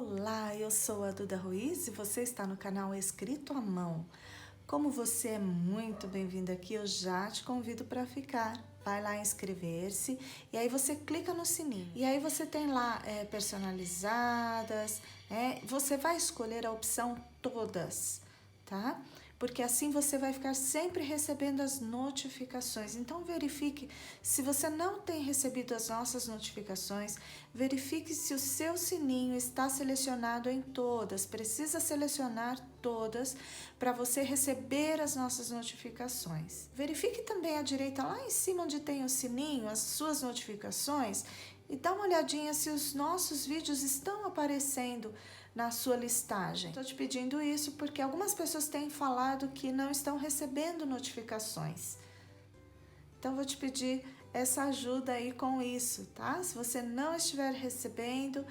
Olá, eu sou a Duda Ruiz e você está no canal Escrito à Mão. Como você é muito bem-vindo aqui, eu já te convido para ficar. Vai lá inscrever-se e aí você clica no sininho. E aí você tem lá personalizadas, você vai escolher a opção todas, tá? Porque assim você vai ficar sempre recebendo as notificações. Então verifique, se você não tem recebido as nossas notificações, verifique se o seu sininho está selecionado em todas. Precisa selecionar todas para você receber as nossas notificações. Verifique também à direita, lá em cima onde tem o sininho, as suas notificações, e dá uma olhadinha se os nossos vídeos estão aparecendo na sua listagem. Estou te pedindo isso porque algumas pessoas têm falado que não estão recebendo notificações. Então vou te pedir essa ajuda aí com isso, tá? Se você não estiver recebendo,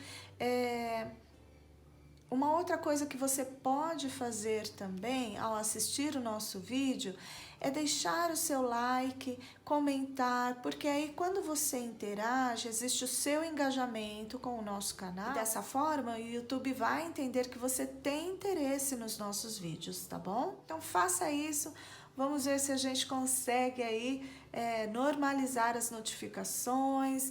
uma outra coisa que você pode fazer também ao assistir o nosso vídeo é deixar o seu like, comentar, porque aí quando você interage, existe o seu engajamento com o nosso canal. E dessa forma, o YouTube vai entender que você tem interesse nos nossos vídeos, tá bom? Então faça isso, vamos ver se a gente consegue aí normalizar as notificações,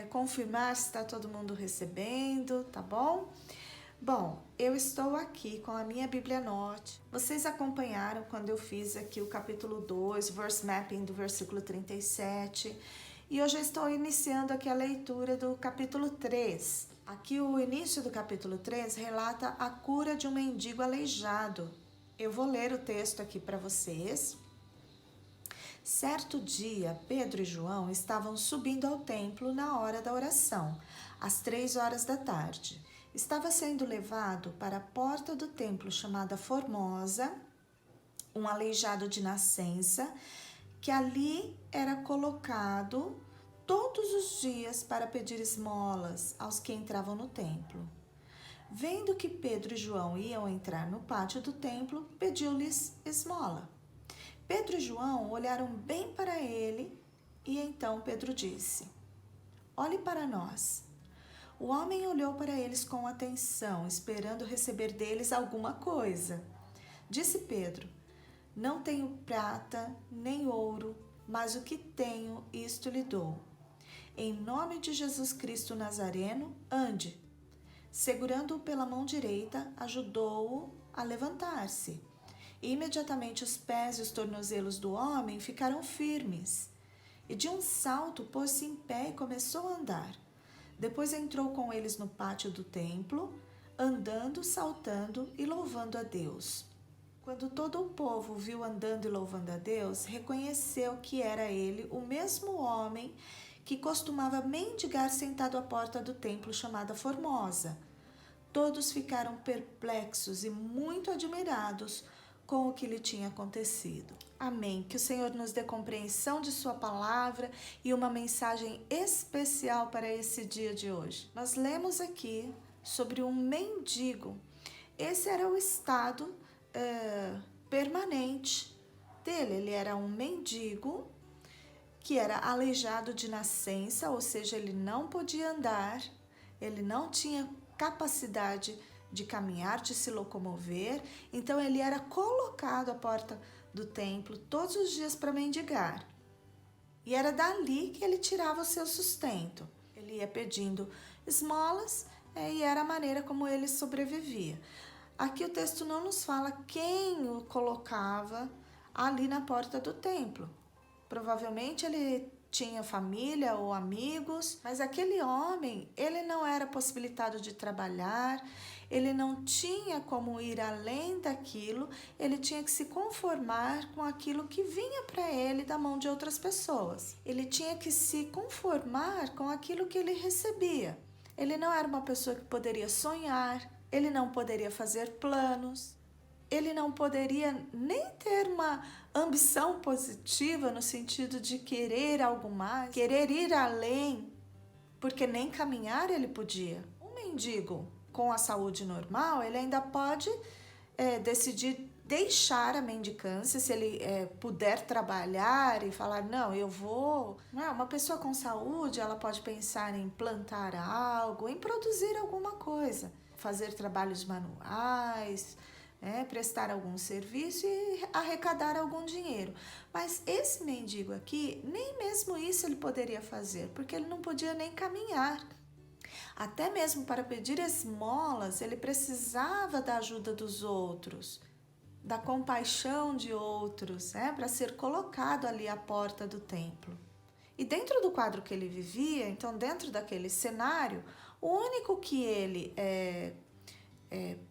confirmar se está todo mundo recebendo, tá bom? Bom, eu estou aqui com a minha Bíblia Note. Vocês acompanharam quando eu fiz aqui o capítulo 2, verse mapping do versículo 37. E hoje eu estou iniciando aqui a leitura do capítulo 3. Aqui o início do capítulo 3 relata a cura de um mendigo aleijado. Eu vou ler o texto aqui para vocês. Certo dia, Pedro e João estavam subindo ao templo na hora da oração, às 3 horas da tarde. Estava sendo levado para a porta do templo chamada Formosa, um aleijado de nascença, que ali era colocado todos os dias para pedir esmolas aos que entravam no templo. Vendo que Pedro e João iam entrar no pátio do templo, pediu-lhes esmola. Pedro e João olharam bem para ele e então Pedro disse: "Olhe para nós." O homem olhou para eles com atenção, esperando receber deles alguma coisa. Disse Pedro: "Não tenho prata nem ouro, mas o que tenho, isto lhe dou. Em nome de Jesus Cristo Nazareno, ande." Segurando-o pela mão direita, ajudou-o a levantar-se. Imediatamente os pés e os tornozelos do homem ficaram firmes. E de um salto pôs-se em pé e começou a andar. Depois entrou com eles no pátio do templo, andando, saltando e louvando a Deus. Quando todo o povo o viu andando e louvando a Deus, reconheceu que era ele o mesmo homem que costumava mendigar sentado à porta do templo chamada Formosa. Todos ficaram perplexos e muito admirados com o que lhe tinha acontecido. Amém. Que o Senhor nos dê compreensão de sua palavra e uma mensagem especial para esse dia de hoje. Nós lemos aqui sobre um mendigo. Esse era o estado permanente dele. Ele era um mendigo que era aleijado de nascença, ou seja, ele não podia andar, ele não tinha capacidade de caminhar, de se locomover, então ele era colocado à porta do templo todos os dias para mendigar. E era dali que ele tirava o seu sustento. Ele ia pedindo esmolas e era a maneira como ele sobrevivia. Aqui o texto não nos fala quem o colocava ali na porta do templo. Provavelmente ele tinha família ou amigos, mas aquele homem, ele não era possibilitado de trabalhar, ele não tinha como ir além daquilo, ele tinha que se conformar com aquilo que vinha para ele da mão de outras pessoas. Ele tinha que se conformar com aquilo que ele recebia. Ele não era uma pessoa que poderia sonhar, ele não poderia fazer planos. Ele não poderia nem ter uma ambição positiva no sentido de querer algo mais, querer ir além, porque nem caminhar ele podia. Um mendigo com a saúde normal, ele ainda pode decidir deixar a mendicância, se ele puder trabalhar e falar, não, eu vou... Não é? Uma pessoa com saúde, ela pode pensar em plantar algo, em produzir alguma coisa. fazer trabalhos manuais, prestar algum serviço e arrecadar algum dinheiro. Mas esse mendigo aqui, nem mesmo isso ele poderia fazer, porque ele não podia nem caminhar. Até mesmo para pedir esmolas, ele precisava da ajuda dos outros, da compaixão de outros, para ser colocado ali à porta do templo. E dentro do quadro que ele vivia, então dentro daquele cenário, o único que ele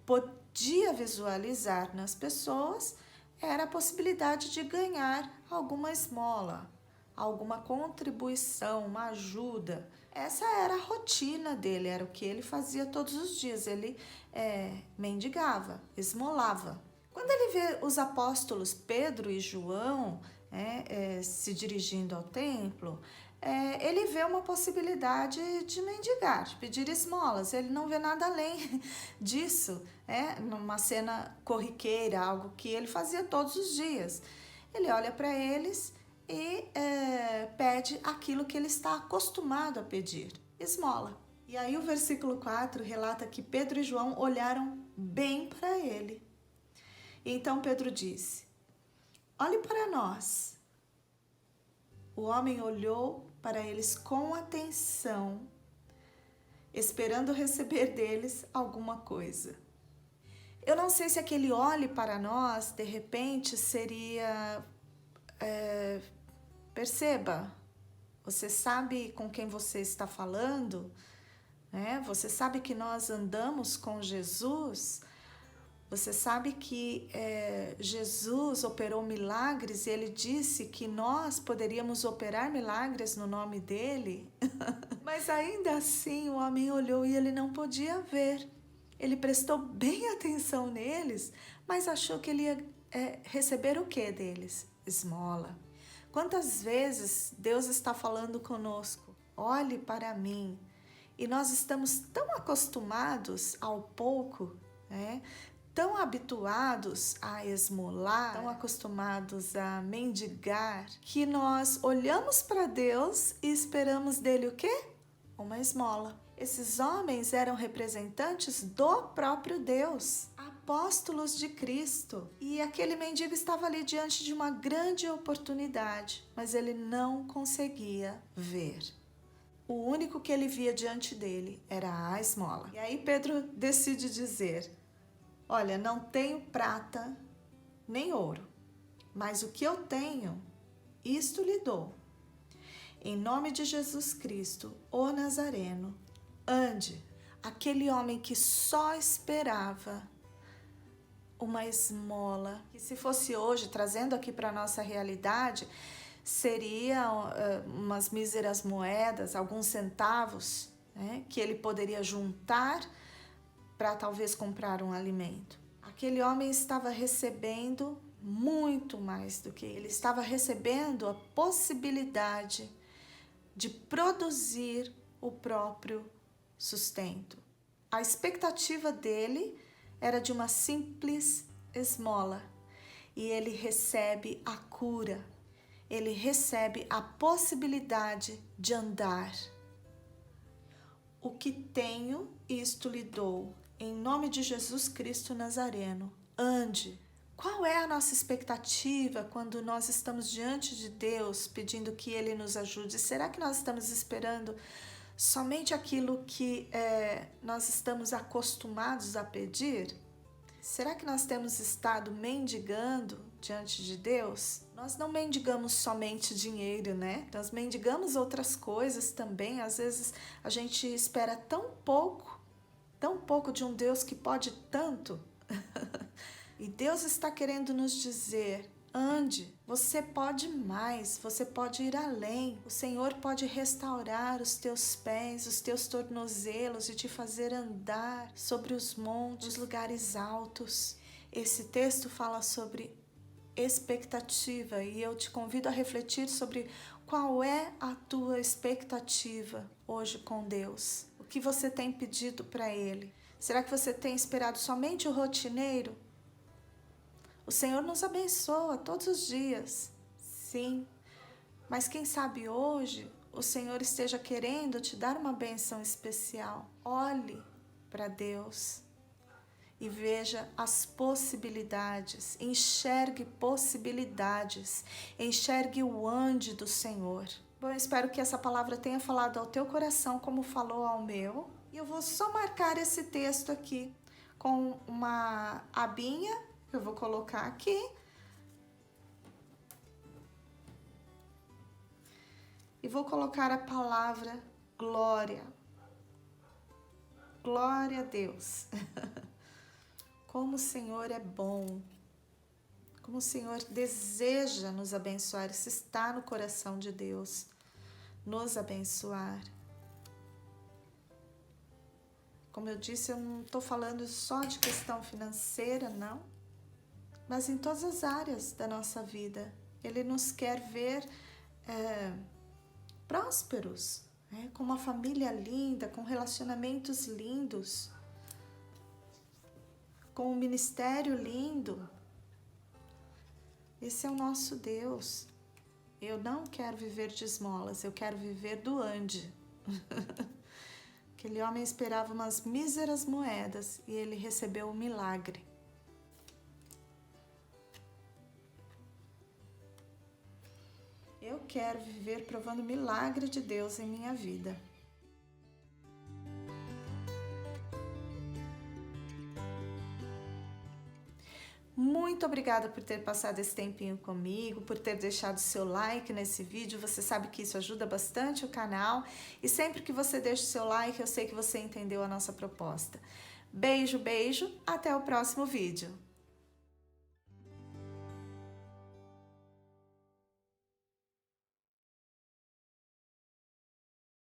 podia visualizar nas pessoas era a possibilidade de ganhar alguma esmola, alguma contribuição, uma ajuda. Essa era a rotina dele, era o que ele fazia todos os dias. Ele mendigava, esmolava. Quando ele vê os apóstolos Pedro e João se dirigindo ao templo, ele vê uma possibilidade de mendigar, de pedir esmolas. Ele não vê nada além disso, numa cena corriqueira, algo que ele fazia todos os dias. Ele olha para eles e pede aquilo que ele está acostumado a pedir, esmola. E aí o versículo 4 relata que Pedro e João olharam bem para ele. E então Pedro disse: olhe para nós. O homem olhou para eles com atenção, esperando receber deles alguma coisa. Eu não sei se aquele olhe para nós, de repente, seria... perceba, você sabe com quem você está falando, Você sabe que nós andamos com Jesus. Você sabe que Jesus operou milagres e ele disse que nós poderíamos operar milagres no nome dele? Mas ainda assim o homem olhou e ele não podia ver. Ele prestou bem atenção neles, mas achou que ele ia receber o que deles? Esmola. Quantas vezes Deus está falando conosco? Olhe para mim. E nós estamos tão acostumados ao pouco, tão habituados a esmolar, tão acostumados a mendigar, que nós olhamos para Deus e esperamos dele o quê? Uma esmola. Esses homens eram representantes do próprio Deus, apóstolos de Cristo. E aquele mendigo estava ali diante de uma grande oportunidade, mas ele não conseguia ver. O único que ele via diante dele era a esmola. E aí Pedro decide dizer: olha, não tenho prata nem ouro, mas o que eu tenho, isto lhe dou. Em nome de Jesus Cristo, o Nazareno, ande. Aquele homem que só esperava uma esmola, que se fosse hoje, trazendo aqui para a nossa realidade, seria umas míseras moedas, alguns centavos, que ele poderia juntar para talvez comprar um alimento. Aquele homem estava recebendo muito mais do que ele estava recebendo a possibilidade de produzir o próprio sustento. A expectativa dele era de uma simples esmola e ele recebe a cura, ele recebe a possibilidade de andar. O que tenho, isto lhe dou. Em nome de Jesus Cristo Nazareno, ande. Qual é a nossa expectativa quando nós estamos diante de Deus pedindo que Ele nos ajude? Será que nós estamos esperando somente aquilo que nós estamos acostumados a pedir? Será que nós temos estado mendigando diante de Deus? Nós não mendigamos somente dinheiro, Nós mendigamos outras coisas também. Às vezes a gente espera tão pouco de um Deus que pode tanto. E Deus está querendo nos dizer: ande, você pode mais, você pode ir além. O Senhor pode restaurar os teus pés, os teus tornozelos e te fazer andar sobre os montes, os lugares altos. Esse texto fala sobre expectativa e eu te convido a refletir sobre qual é a tua expectativa hoje com Deus. O que você tem pedido para Ele? Será que você tem esperado somente o rotineiro? O Senhor nos abençoa todos os dias, sim, mas quem sabe hoje o Senhor esteja querendo te dar uma bênção especial. Olhe para Deus e veja as possibilidades, enxergue possibilidades, enxergue o ande do Senhor. Bom, eu espero que essa palavra tenha falado ao teu coração como falou ao meu. E eu vou só marcar esse texto aqui com uma abinha, eu vou colocar aqui. E vou colocar a palavra glória. Glória a Deus. Como o Senhor é bom. Como o Senhor deseja nos abençoar. Isso está no coração de Deus. Nos abençoar. Como eu disse, eu não estou falando só de questão financeira, não. Mas em todas as áreas da nossa vida. Ele nos quer ver prósperos, né? Com uma família linda, com relacionamentos lindos, com um ministério lindo. Esse é o nosso Deus. Eu não quero viver de esmolas, eu quero viver do ande. Aquele homem esperava umas míseras moedas e ele recebeu um milagre. Eu quero viver provando o milagre de Deus em minha vida. Muito obrigada por ter passado esse tempinho comigo, por ter deixado seu like nesse vídeo. Você sabe que isso ajuda bastante o canal. E sempre que você deixa o seu like, eu sei que você entendeu a nossa proposta. Beijo, beijo. Até o próximo vídeo.